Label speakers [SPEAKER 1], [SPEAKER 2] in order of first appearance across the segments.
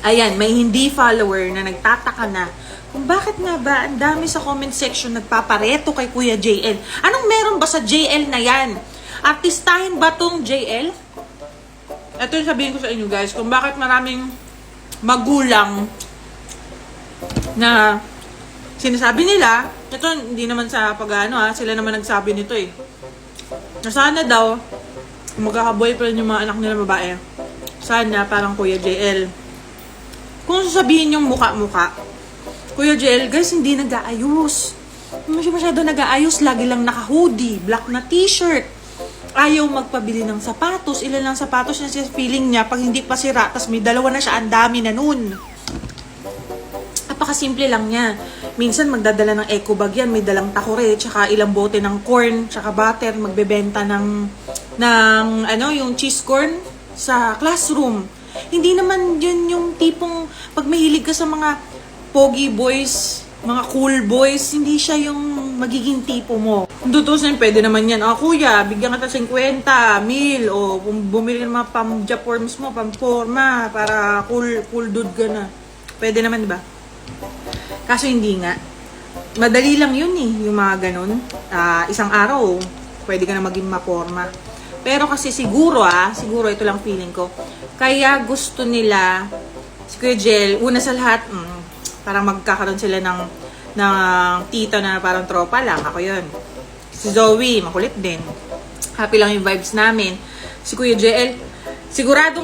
[SPEAKER 1] Ayan, may hindi follower na nagtataka na kung bakit nga ba ang dami sa comment section nagpapareto kay Kuya JL. Anong meron ba sa JL na yan? Artistahin ba tong JL? Ito yung sabihin ko sa inyo guys, kung bakit maraming magulang na sinasabi nila, ito hindi naman sa pag-ano sila naman nagsabi nito eh. Na sana daw, magkaka-boyfriend yung mga anak nila babae. Sana parang Kuya JL. Kung sasabihin yung muka-muka, Kuya JL, guys, hindi nag-aayos. Hindi masyado nag-aayos. Lagi lang naka-hoodie, black na t-shirt. Ayaw magpabili ng sapatos. Ilan lang sapatos na siya feeling niya. Pag hindi pa sira, tas may dalawa na siya, ang dami na nun. Napakasimple lang niya. Minsan magdadala ng eco bag yan. May dalang takore, tsaka ilang bote ng corn, tsaka butter. Magbebenta ng yung cheese corn sa classroom. Hindi naman yun yung tipong pag mahilig ka sa mga pogi boys, mga cool boys, hindi siya yung magiging tipo mo. Kung tutusin, pwede naman yan. Kuya, bigyan ka 50, mil, o bumili ng mga pam-japorms mo, pam-forma, para cool dude ka na. Pwede naman, diba? Kaso hindi nga. Madali lang yun yung mga ganun. Isang araw, pwede ka na maging maporma. Pero kasi siguro ito lang feeling ko, kaya gusto nila, si Kuya Jel, una sa lahat, parang magkakaroon sila ng tita na parang tropa lang. Ako yun. Si Zoe, makulit din. Happy lang yung vibes namin. Si Kuya JL, sigurado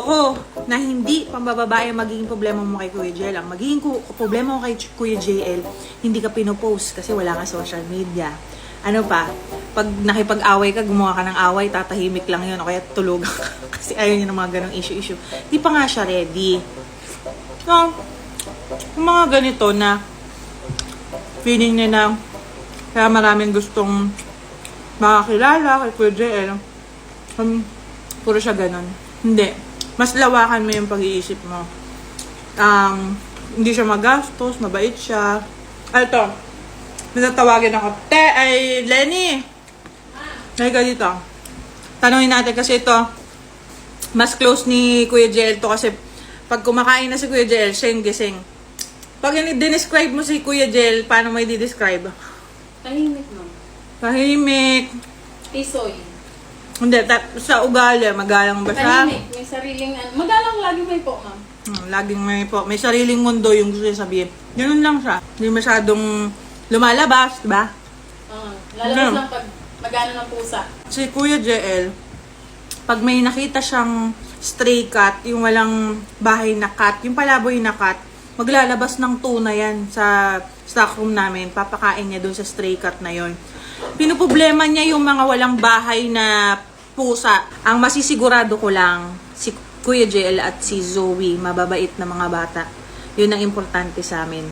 [SPEAKER 1] ako na hindi pambababae magiging problema mo kay Kuya JL. Ang magiging problema mo kay Kuya JL, hindi ka pinopost kasi wala ka social media. Ano pa, pag nakipag-away ka, gumawa ka ng away, tatahimik lang yun o kaya tulog kasi ayaw niya ng mga ganong issue. Di pa nga siya ready. So, yung mga ganito na feeling niya na kaya maraming gustong makakilala kay Kuya JL, puro siya ganon. Hindi. Mas lawakan mo yung pag-iisip mo. Hindi siya magastos, mabait siya. Ito, natatawagin ako. Lenny! Ay ka dito. Tanungin natin kasi ito, mas close ni Kuya JL to kasi pag kumakain na si Kuya JL, siya yung gising. Pag i-describe mo si Kuya JL, paano mo i-describe?
[SPEAKER 2] Tahimik, no?
[SPEAKER 1] Tahimik.
[SPEAKER 2] Tisoy.
[SPEAKER 1] Hindi, sa ugali, magalang ba siya?
[SPEAKER 2] Tahimik. May sariling, magalang lagi may po, ma'am.
[SPEAKER 1] Laging may sariling mundo yung gusto niya sabihin. Ganun lang siya. Hindi masyadong lumalabas, diba?
[SPEAKER 2] Lalabas lang pag magano ng pusa.
[SPEAKER 1] Si Kuya JL, pag may nakita siyang stray cat, yung walang bahay na cat, yung palaboy na cat, maglalabas ng tuna yan sa stockroom namin. Papakain niya doon sa stray cat na yon. Pinuproblema niya yung mga walang bahay na pusa. Ang masisigurado ko lang, si Kuya JL at si Zoe, mababait na mga bata. Yun ang importante sa amin.